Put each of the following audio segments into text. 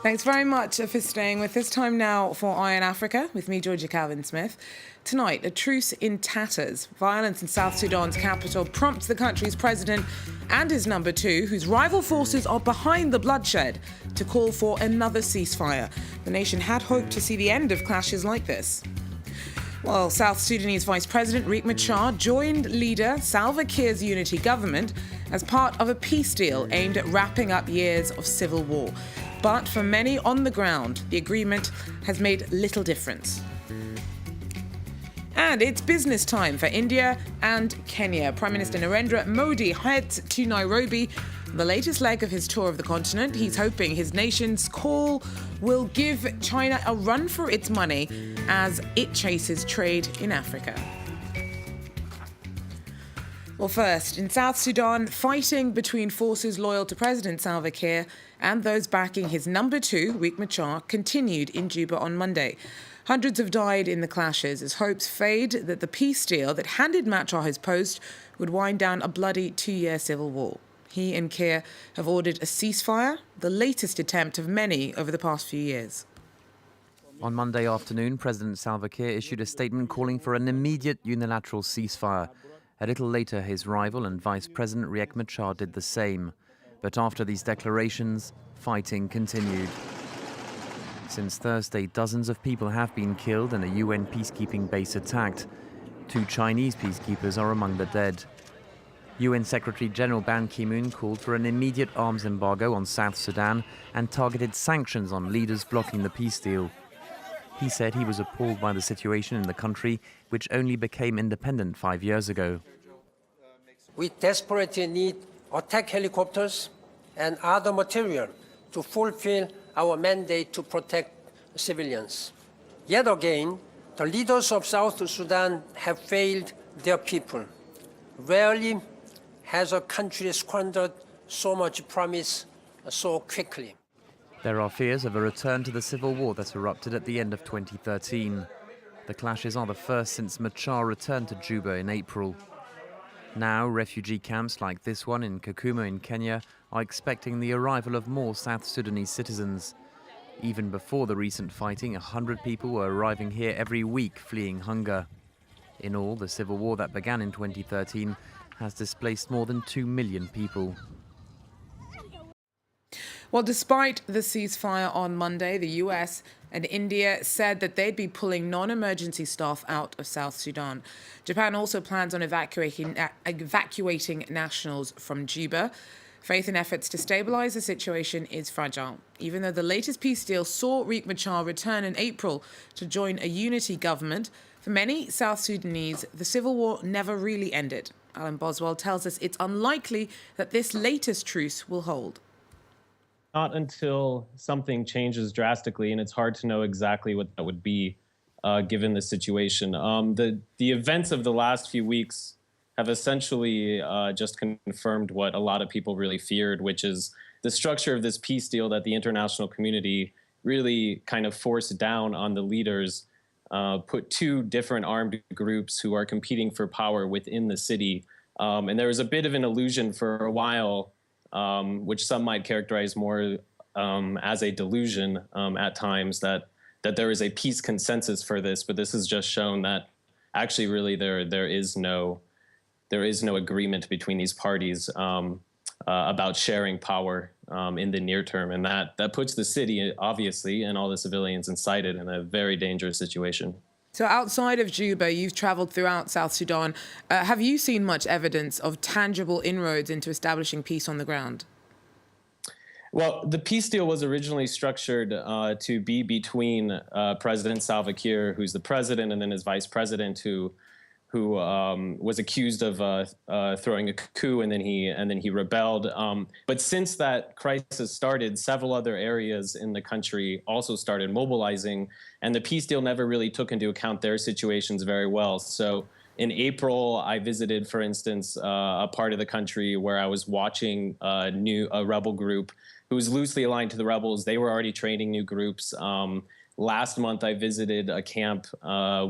Thanks very much for staying with us. Time now for Eye on Africa with me, Georgia Calvin-Smith. Tonight, a truce in tatters. Violence in South Sudan's capital prompts the country's president and his number two, whose rival forces are behind the bloodshed, to call for another ceasefire. The nation had hoped to see the end of clashes like this. Well, South Sudanese Vice President Riek Machar joined leader Salva Kiir's unity government as part of a peace deal aimed at wrapping up years of civil war. But for many on the ground, the agreement has made little difference. And it's business time for India and Kenya. Prime Minister Narendra Modi heads to Nairobi, the latest leg of his tour of the continent. He's hoping his nation's call will give China a run for its money as it chases trade in Africa. Well, first, in South Sudan, fighting between forces loyal to President Salva Kiir and those backing his number two, Riek Machar, continued in Juba on Monday. Hundreds have died in the clashes as hopes fade that the peace deal that handed Machar his post would wind down a bloody two-year civil war. He and Kiir have ordered a ceasefire, the latest attempt of many over the past few years. On Monday afternoon, President Salva Kiir issued a statement calling for an immediate unilateral ceasefire. A little later, his rival and Vice President Riek Machar did the same. But after these declarations, fighting continued. Since Thursday, dozens of people have been killed and a UN peacekeeping base attacked. 2 Chinese peacekeepers are among the dead. UN Secretary-General Ban Ki-moon called for an immediate arms embargo on South Sudan and targeted sanctions on leaders blocking the peace deal. He said he was appalled by the situation in the country, which only became independent 5 years ago. We desperately need attack helicopters and other material to fulfill our mandate to protect civilians. Yet again, the leaders of South Sudan have failed their people. Rarely has a country squandered so much promise so quickly. There are fears of a return to the civil war that erupted at the end of 2013. The clashes are the first since Machar returned to Juba in April. Now, refugee camps like this one in Kakuma in Kenya are expecting the arrival of more South Sudanese citizens. Even before the recent fighting, 100 people were arriving here every week fleeing hunger. In all, the civil war that began in 2013 has displaced more than 2 million people. Well, despite the ceasefire on Monday, the US and India said that they'd be pulling non-emergency staff out of South Sudan. Japan also plans on evacuating nationals from Juba. Faith in efforts to stabilize the situation is fragile. Even though the latest peace deal saw Riek Machar return in April to join a unity government, for many South Sudanese, the civil war never really ended. Alan Boswell tells us it's unlikely that this latest truce will hold. Not until something changes drastically, and it's hard to know exactly what that would be, given the situation. The events of the last few weeks have essentially just confirmed what a lot of people really feared, which is the structure of this peace deal that the international community really kind of forced down on the leaders, put 2 different armed groups who are competing for power within the city. And there was a bit of an illusion for a while, which some might characterize more as a delusion at times, that there is a peace consensus for this, but this has just shown that actually really there is no agreement between these parties about sharing power in the near term, and that puts the city, obviously, and all the civilians inside it in a very dangerous situation. So outside of Juba, you've traveled throughout South Sudan. Have you seen much evidence of tangible inroads into establishing peace on the ground? Well, the peace deal was originally structured to be between President Salva Kiir, who's the president, and then his vice president, who was accused of throwing a coup, and then he rebelled. But since that crisis started, several other areas in the country also started mobilizing, and the peace deal never really took into account their situations very well. So in April, I visited, for instance, a part of the country where I was watching a rebel group who was loosely aligned to the rebels. They were already training new groups. Last month, I visited a camp,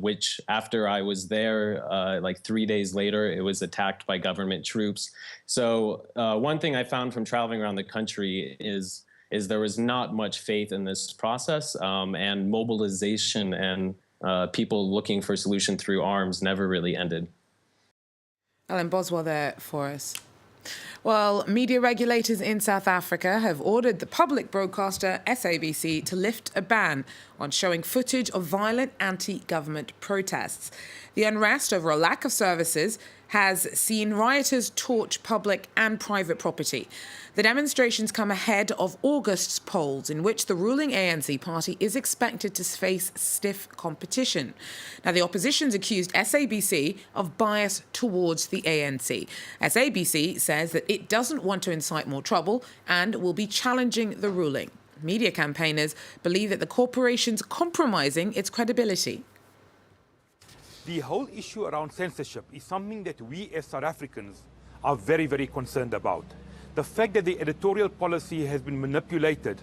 which after I was there, like 3 days later, it was attacked by government troops. So one thing I found from traveling around the country is is there was not much faith in this process, and mobilization and people looking for a solution through arms never really ended. Alan Boswell there for us. Well, media regulators in South Africa have ordered the public broadcaster SABC to lift a ban on showing footage of violent anti-government protests. The unrest over a lack of services has seen rioters torch public and private property. The demonstrations come ahead of August's polls, in which the ruling ANC party is expected to face stiff competition. Now, the opposition's accused SABC of bias towards the ANC. SABC says that it doesn't want to incite more trouble and will be challenging the ruling. Media campaigners believe that the corporation's compromising its credibility. The whole issue around censorship is something that we as South Africans are very, very concerned about. The fact that the editorial policy has been manipulated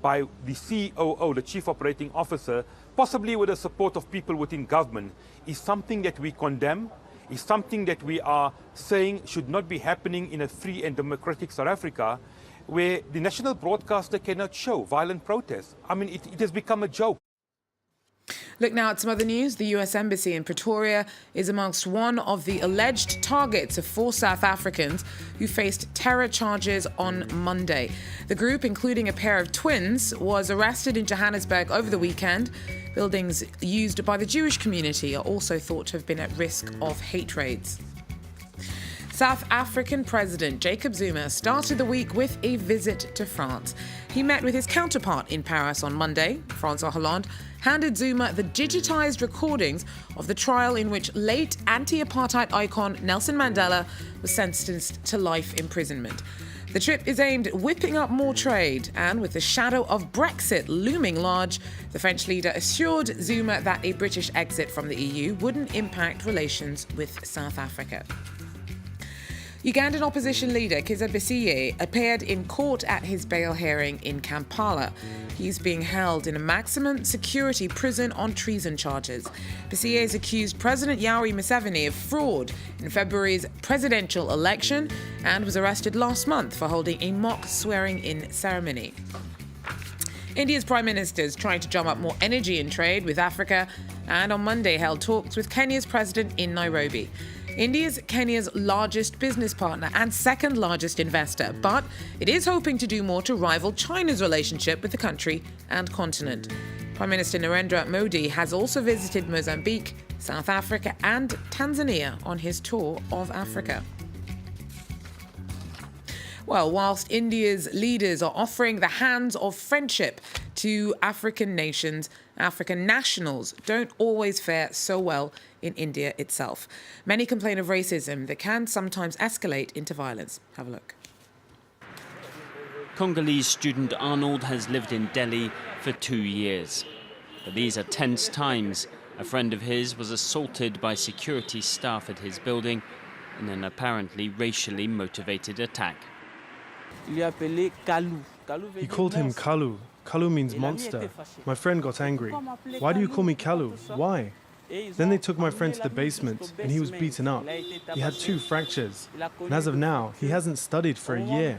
by the COO, the Chief Operating Officer, possibly with the support of people within government, is something that we condemn, is something that we are saying should not be happening in a free and democratic South Africa, where the national broadcaster cannot show violent protests. I mean, it has become a joke. Look now at some other news. The US Embassy in Pretoria is amongst one of the alleged targets of 4 South Africans who faced terror charges on Monday. The group, including a pair of twins, was arrested in Johannesburg over the weekend. Buildings used by the Jewish community are also thought to have been at risk of hate raids. South African President Jacob Zuma started the week with a visit to France. He met with his counterpart in Paris on Monday. François Hollande handed Zuma the digitized recordings of the trial in which late anti-apartheid icon Nelson Mandela was sentenced to life imprisonment. The trip is aimed at whipping up more trade, and with the shadow of Brexit looming large, the French leader assured Zuma that a British exit from the EU wouldn't impact relations with South Africa. Ugandan opposition leader Kizza Besigye appeared in court at his bail hearing in Kampala. He's being held in a maximum security prison on treason charges. Besigye has accused President Yoweri Museveni of fraud in February's presidential election and was arrested last month for holding a mock swearing-in ceremony. India's Prime Minister is trying to drum up more energy and trade with Africa, and on Monday held talks with Kenya's president in Nairobi. India is Kenya's largest business partner and second largest investor, but it is hoping to do more to rival China's relationship with the country and continent. Prime Minister Narendra Modi has also visited Mozambique, South Africa and Tanzania on his tour of Africa. Well, whilst India's leaders are offering the hands of friendship to African nations, African nationals don't always fare so well in India itself. Many complain of racism that can sometimes escalate into violence. Have a look. Congolese student Arnold has lived in Delhi for 2 years. But these are tense times. A friend of his was assaulted by security staff at his building in an apparently racially motivated attack. He called him Kalu. Kalu means monster. My friend got angry. Why do you call me Kalu? Why? Then they took my friend to the basement and he was beaten up. He had 2 fractures. And as of now, he hasn't studied for a year.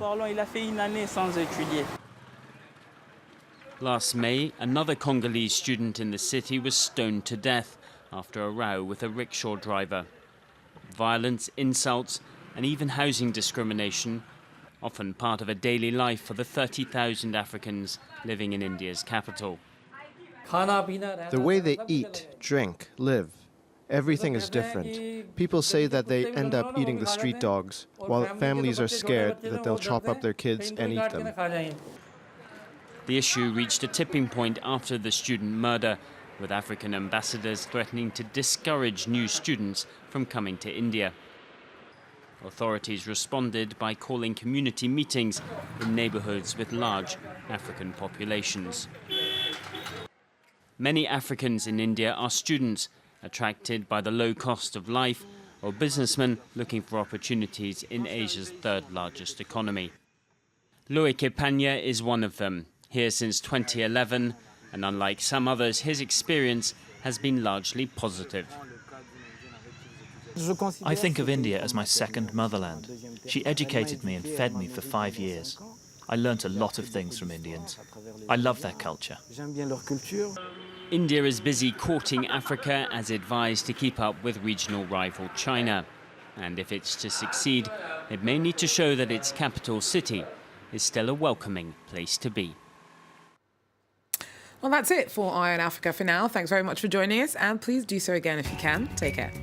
Last May, another Congolese student in the city was stoned to death after a row with a rickshaw driver. Violence, insults, and even housing discrimination, often part of a daily life for the 30,000 Africans living in India's capital. The way they eat, drink, live, everything is different. People say that they end up eating the street dogs, while families are scared that they'll chop up their kids and eat them. The issue reached a tipping point after the student murder, with African ambassadors threatening to discourage new students from coming to India. Authorities responded by calling community meetings in neighborhoods with large African populations. Many Africans in India are students, attracted by the low cost of life, or businessmen looking for opportunities in Asia's 3rd largest economy. Loike Panya is one of them, here since 2011, and unlike some others, his experience has been largely positive. I think of India as my second motherland. She educated me and fed me for 5 years. I learnt a lot of things from Indians. I love their culture. India is busy courting Africa as it vies to keep up with regional rival China. And if it's to succeed, it may need to show that its capital city is still a welcoming place to be. Well, that's it for Eye on Africa for now. Thanks very much for joining us, and please do so again if you can. Take care.